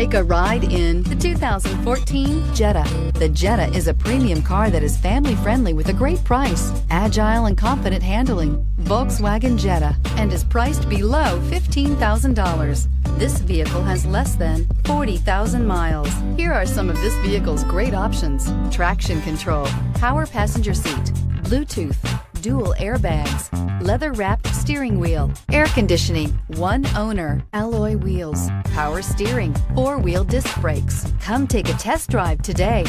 Take a ride in the 2014 Jetta. The Jetta is a premium car that is family-friendly with a great price, agile and confident handling. Volkswagen Jetta, and is priced below $15,000. This vehicle has less than 40,000 miles. Here are some of this vehicle's great options: traction control, power passenger seat, Bluetooth, dual airbags, leather-wrapped steering wheel, air conditioning, one owner, alloy wheels, power steering, four-wheel disc brakes. Come take a test drive today.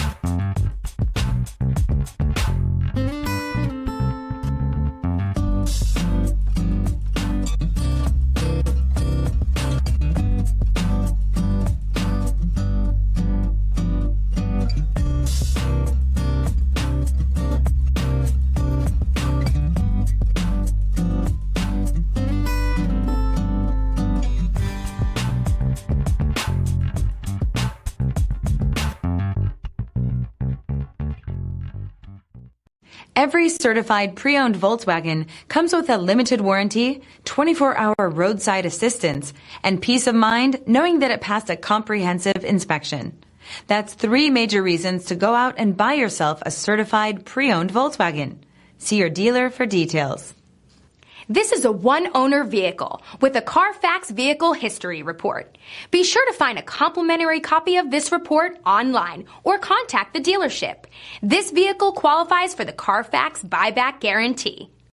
Every certified pre-owned Volkswagen comes with a limited warranty, 24-hour roadside assistance, and peace of mind knowing that it passed a comprehensive inspection. That's 3 major reasons to go out and buy yourself a certified pre-owned Volkswagen. See your dealer for details. This is a one-owner vehicle with a CARFAX Vehicle History Report. Be sure to find a complimentary copy of this report online or contact the dealership. This vehicle qualifies for the CARFAX Buyback Guarantee.